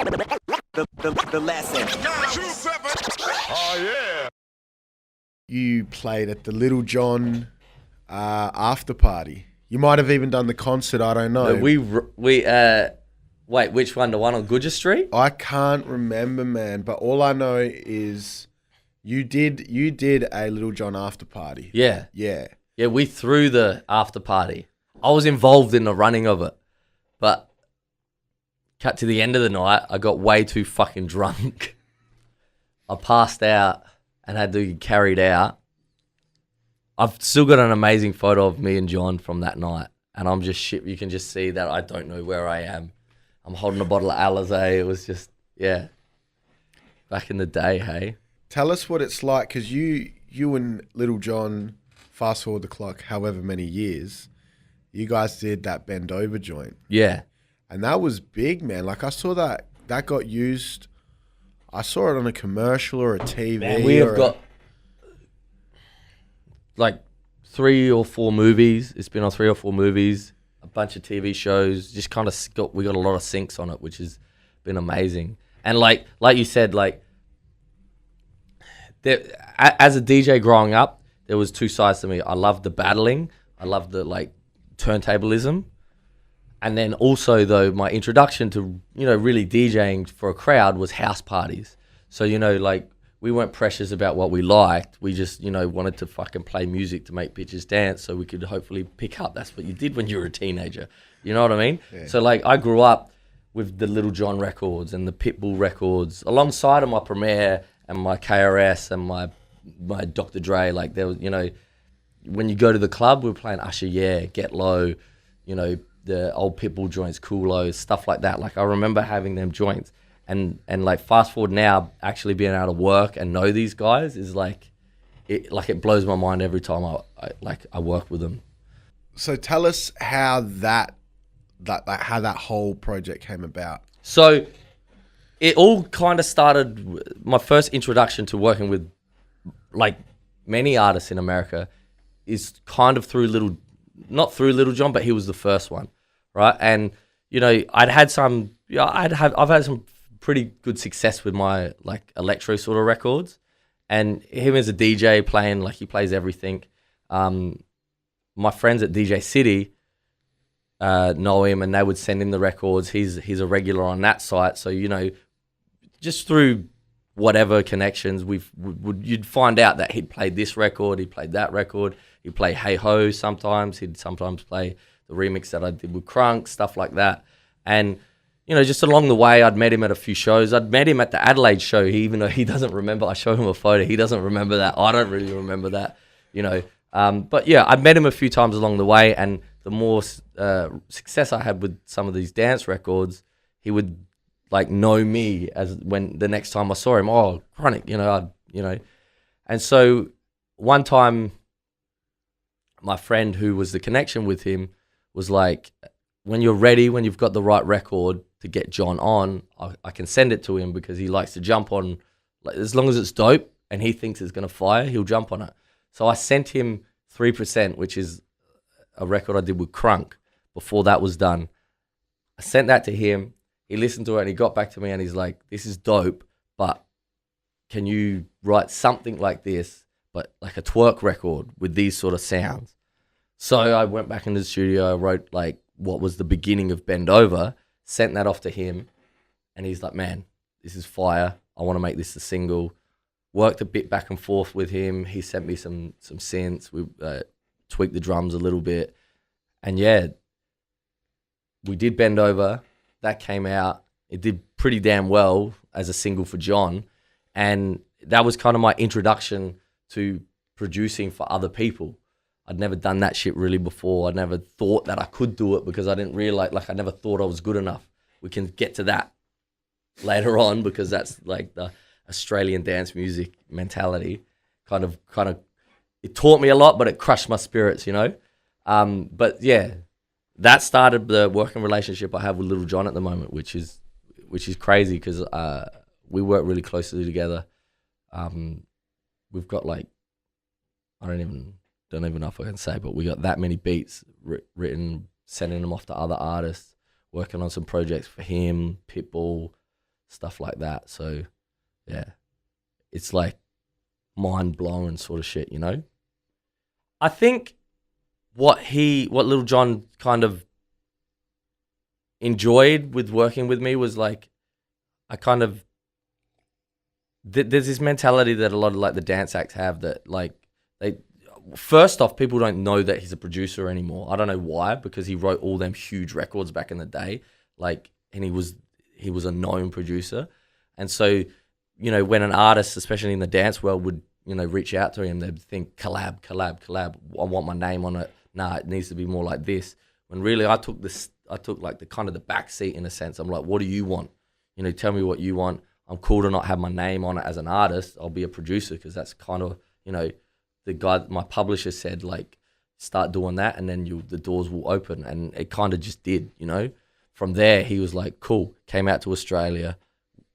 The lesson. Oh, yeah. You played at the Lil Jon after party. You might have even done the concert, I don't know. Wait, which one? The one on Goodger Street? I can't remember, man, but all I know is you did a Lil Jon after party. Yeah. Yeah. Yeah, we threw the after party. I was involved in the running of it. But cut to the end of the night, I got way too fucking drunk. I passed out and had to get carried out. I've still got an amazing photo of me and John from that night. And I'm just shit. You can just see that I don't know where I am. I'm holding a bottle of Alizé. It was just, yeah. Back in the day, hey. Tell us what it's like, because you and Lil Jon, fast forward the clock however many years, you guys did that Bend Ova joint. Yeah. And that was big, man. Like, I saw that got used. I saw it on a commercial or a TV. Man, we have got like 3 or 4 movies. It's been on 3 or 4 movies, a bunch of TV shows. Just kind of we got a lot of syncs on it, which has been amazing. And like you said, like as a DJ growing up, there was 2 sides to me. I loved the battling. I loved the like turntablism. And then also, though, my introduction to, really DJing for a crowd was house parties. So, like, we weren't precious about what we liked. We just, wanted to fucking play music to make bitches dance so we could hopefully pick up. That's what you did when you were a teenager. You know what I mean? Yeah. So, like, I grew up with the Lil Jon records and the Pitbull records alongside of my Premiere and my KRS and my Dr. Dre. Like, there was, when you go to the club, we were playing Usher, Yeah, Get Low, the old Pitbull joints, Coolo, stuff like that. Like, I remember having them joints. And like, fast forward now, actually being able to work and know these guys is like, it blows my mind every time I work with them. So tell us how that whole project came about. So it all kind of started, my first introduction to working with like many artists in America is kind of not through Lil Jon, but he was the first one, right? And I've had some pretty good success with my like electro sort of records, and him as a DJ playing, like, he plays everything. My friends at DJ City know him, and they would send him the records. He's a regular on that site, so just through whatever connections you'd find out that he'd played this record, he played that record. He'd play Hey Ho sometimes. He'd sometimes play the remix that I did with Kronic, stuff like that. And, just along the way, I'd met him at a few shows. I'd met him at the Adelaide show, even though he doesn't remember. I showed him a photo. He doesn't remember that. I don't really remember that, But, yeah, I'd met him a few times along the way. And the more success I had with some of these dance records, he would, like, know me as when the next time I saw him. Oh, Kronic, And so one time, my friend who was the connection with him was like, when you're ready, when you've got the right record to get John on, I can send it to him, because he likes to jump on, like, as long as it's dope and he thinks it's going to fire, he'll jump on it. So I sent him 3%, which is a record I did with Krunk before that was done. I sent that to him. He listened to it and he got back to me and he's like, this is dope, but can you write something like this, but like a twerk record with these sort of sounds? So I went back into the studio, I wrote like what was the beginning of Bend Over, sent that off to him, and he's like, man, this is fire. I want to make this a single. Worked a bit back and forth with him. He sent me some synths. We tweaked the drums a little bit. And yeah, we did Bend Over. That came out. It did pretty damn well as a single for John. And that was kind of my introduction to producing for other people. I'd never done that shit really before. I never thought that I could do it, because I didn't realize, like, I never thought I was good enough. We can get to that later on, because that's like the Australian dance music mentality. Kind of, it taught me a lot, but it crushed my spirits, But yeah, that started the working relationship I have with Lil Jon at the moment, which is crazy, because we work really closely together. We've got like, I don't even know if I can say, but we got that many beats written, sending them off to other artists, working on some projects for him, Pitbull, stuff like that. So yeah, it's like mind blowing sort of shit, you know. I think what Lil Jon kind of enjoyed with working with me was like, I kind of there's this mentality that a lot of like the dance acts have that like they first off, people don't know that he's a producer anymore. I don't know why, because he wrote all them huge records back in the day, like, and he was a known producer. And so, you know, when an artist, especially in the dance world, would, you know, reach out to him, they'd think collab. I want my name on it. Nah, it needs to be more like this. When really I took like the kind of the back seat in a sense. I'm like, what do you want? You know, tell me what you want. I'm cool to not have my name on it as an artist. I'll be a producer, because that's kind of, you know, the guy, my publisher said, like, start doing that, and then the doors will open. And it kind of just did, you know. From there, he was like, cool. Came out to Australia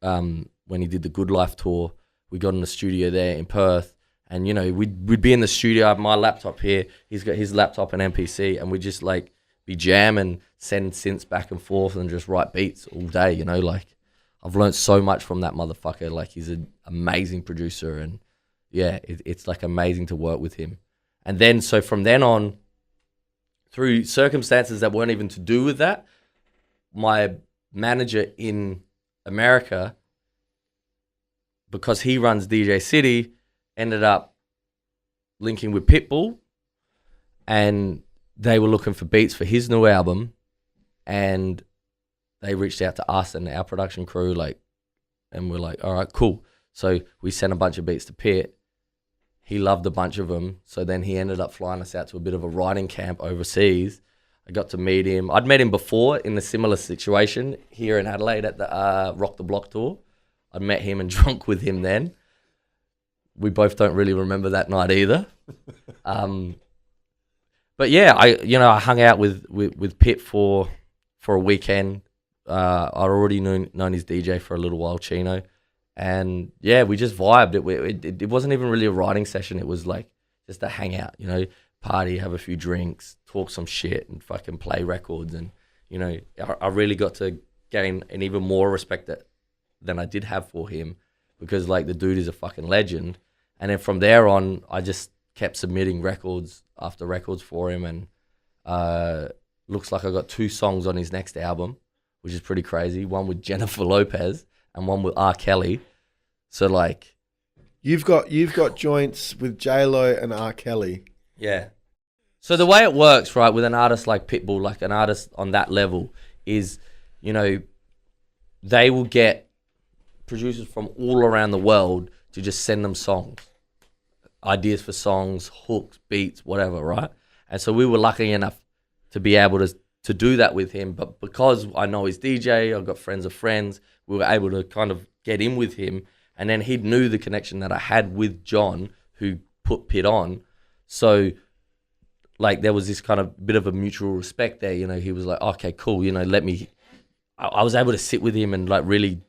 when he did the Good Life tour. We got in the studio there in Perth. And, you know, we'd be in the studio. I have my laptop here. He's got his laptop and MPC. And we just, like, be jamming, send synths back and forth, and just write beats all day, you know. Like, I've learned so much from that motherfucker. Like, he's an amazing producer. And, yeah, it's, like, amazing to work with him. And then, so from then on, through circumstances that weren't even to do with that, my manager in America, because he runs DJ City, ended up linking with Pitbull, and they were looking for beats for his new album, and they reached out to us and our production crew, like, and we're like, all right, cool. So we sent a bunch of beats to Pitt. He loved a bunch of them, so then he ended up flying us out to a bit of a writing camp overseas. I got to meet him. I'd met him before in a similar situation here in Adelaide at the Rock the Block tour. I'd met him and drunk with him then. We both don't really remember that night either. But yeah, I hung out with Pitt for a weekend. I'd already known his DJ for a little while, Chino. And yeah, we just vibed. It wasn't even really a writing session. It was like just a hangout, you know, party, have a few drinks, talk some shit, and fucking play records. And, you know, I really got to gain an even more respect than I did have for him, because, like, the dude is a fucking legend. And then from there on, I just kept submitting records after records for him. And looks like I got 2 songs on his next album, which is pretty crazy. One with Jennifer Lopez and one with R.Kelly. So, like, you've got joints with J-Lo and R.Kelly. Yeah. So the way it works, right, with an artist like Pitbull, like an artist on that level, is, you know, they will get producers from all around the world to just send them songs, ideas for songs, hooks, beats, whatever, right? And so we were lucky enough to be able to do that with him. But because I know his DJ, I've got friends of friends, we were able to kind of get in with him. And then he knew the connection that I had with John, who put Pitt on. So, like, there was this kind of bit of a mutual respect there. You know, he was like, okay, cool, you know, I was able to sit with him and, like, really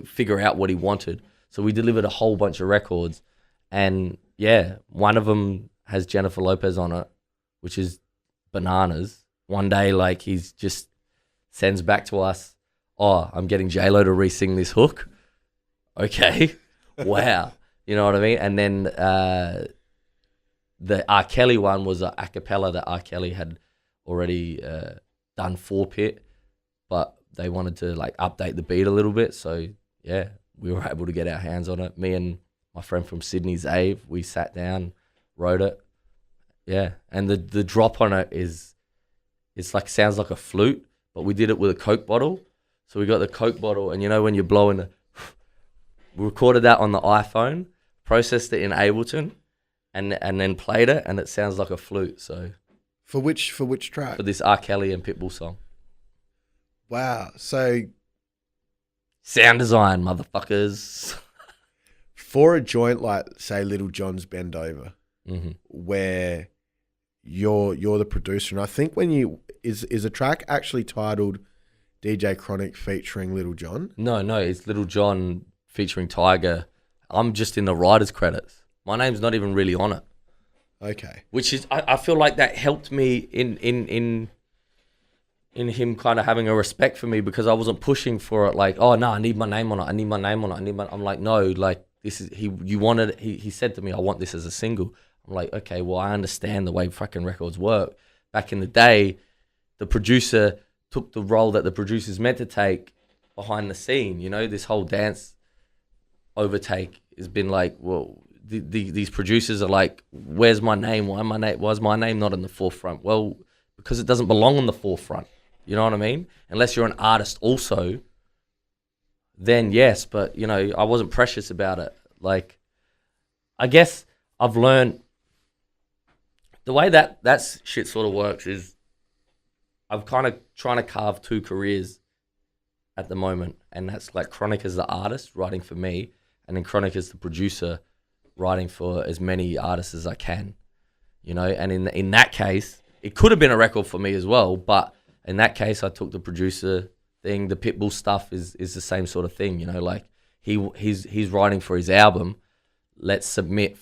figure out what he wanted. So we delivered a whole bunch of records. And yeah, one of them has Jennifer Lopez on it, which is bananas. One day, like, he's just sends back to us, oh, I'm getting J-Lo to re-sing this hook. Okay. Wow. You know what I mean? And then the R.Kelly one was a cappella that R.Kelly had already done for Pitt, but they wanted to, like, update the beat a little bit. So yeah, we were able to get our hands on it. Me and my friend from Sydney, Zave, we sat down, wrote it. Yeah, and the drop on it it's like, sounds like a flute, but we did it with a Coke bottle. So we got the Coke bottle, and you know when you're blowing we recorded that on the iPhone, processed it in Ableton, and then played it, and it sounds like a flute. So for which track? For this R. Kelly and Pitbull song. Wow. So sound design, motherfuckers. For a joint like, say, Lil Jon's Bend Over, where you're the producer, and I think when is a track actually titled DJ Kronic featuring Lil Jon? No, it's Lil Jon featuring Tyga. I'm just in the writer's credits. My name's not even really on it. Okay. Which is, I feel like that helped me in in him kind of having a respect for me because I wasn't pushing for it. Like, oh no, I need my name on it. I need my name on it. I'm like, no, like this is he said to me, I want this as a single. I'm like, okay, well, I understand the way fucking records work. Back in the day, the producer took the role that the producer's meant to take behind the scene. You know, this whole dance overtake has been like, well, these producers are like, where's my name? Why's my name not in the forefront? Well, because it doesn't belong on the forefront. You know what I mean? Unless you're an artist also, then yes. But, you know, I wasn't precious about it. Like, I guess I've learned the way that shit sort of works is I'm kind of trying to carve two careers at the moment. And that's like Kronic as the artist writing for me, and then Kronic as the producer writing for as many artists as I can, you know. And in that case, it could have been a record for me as well, but in that case, I took the producer thing. The Pitbull stuff is the same sort of thing, you know. Like he's writing for his album. Let's submit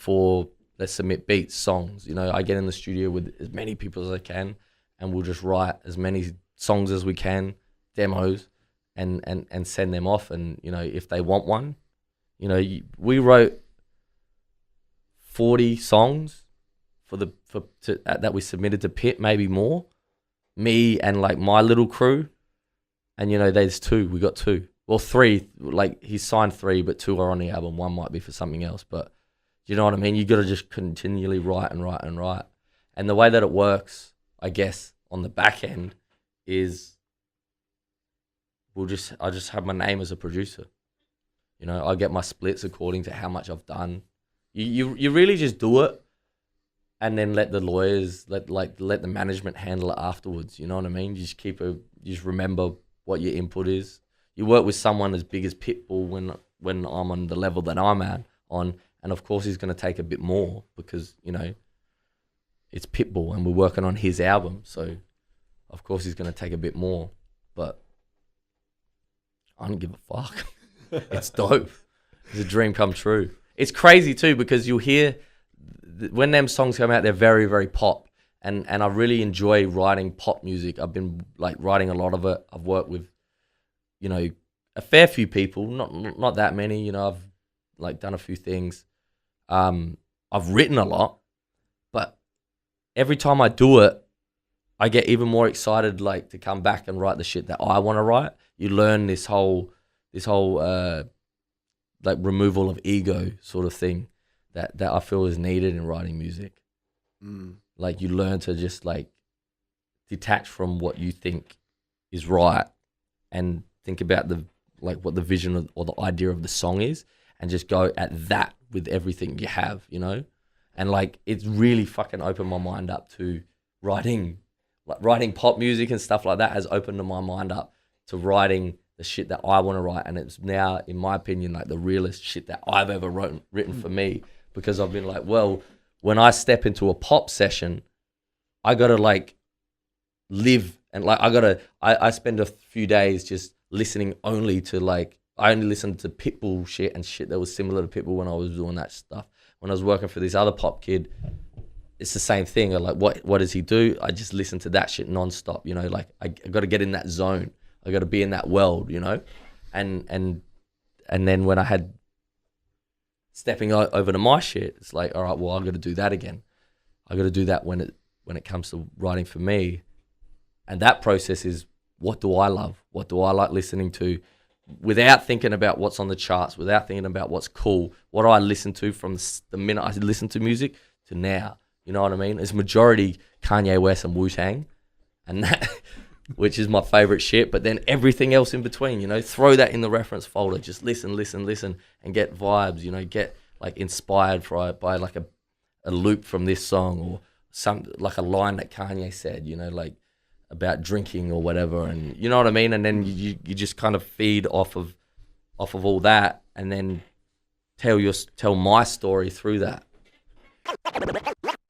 beats, songs. You know, I get in the studio with as many people as I can, and we'll just write as many songs as we can, demos, and send them off. And you know, if they want one, you know, we wrote 40 songs that we submitted to Pitt, maybe more. Me and like my little crew, and you know, there's two. We got two, well, three. Like he signed 3, but 2 are on the album. 1 might be for something else, but you know what I mean. You got to just continually write and write and write. And the way that it works, I guess, on the back end is I just have my name as a producer. You know, I get my splits according to how much I've done. You really just do it, and then let the lawyers, let the management handle it afterwards. You know what I mean? You just remember what your input is. You work with someone as big as Pitbull when I'm on the level that I'm on, and of course he's going to take a bit more because, you know, it's Pitbull and we're working on his album, so of course he's going to take a bit more. But I don't give a fuck. It's dope. It's a dream come true. It's crazy too because you'll hear when them songs come out, they're very, very pop, and I really enjoy writing pop music. I've been like writing a lot of it. I've worked with, you know, a fair few people, not that many. You know, I've like done a few things. I've written a lot, but every time I do it, I get even more excited, like to come back and write the shit that I want to write. You learn this whole like removal of ego sort of thing that I feel is needed in writing music. Like you learn to just like detach from what you think is right and think about what the vision or the idea of the song is, and just go at that with everything you have, you know? And like it's really fucking opened my mind up to writing pop music and stuff like that has opened my mind up to writing the shit that I want to write. And it's now, in my opinion, like the realest shit that I've ever written for me, because I've been like, well, when I step into a pop session, I got to like live and like I spend a few days just listening only to like, I only listened to Pitbull shit and shit that was similar to Pitbull when I was doing that stuff. When I was working for this other pop kid, it's the same thing. I'm like, what does he do? I just listen to that shit nonstop, you know, like I got to get in that zone. I got to be in that world, you know? And then when I had stepping over to my shit, it's like, all right, well, I got to do that again. I got to do that when it comes to writing for me. And that process is, what do I love? What do I like listening to? Without thinking about what's on the charts, without thinking about what's cool, what do I listen to from the minute I listen to music to now? You know what I mean? It's majority Kanye West and Wu-Tang, and that, which is my favorite shit. But then everything else in between, you know, throw that in the reference folder. Just listen, and get vibes. You know, get like inspired by like a loop from this song or some like a line that Kanye said. You know, like about drinking or whatever, and you know what I mean. And then you just kind of feed off of all that, and then tell my story through that.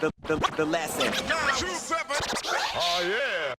The lesson. Oh yeah.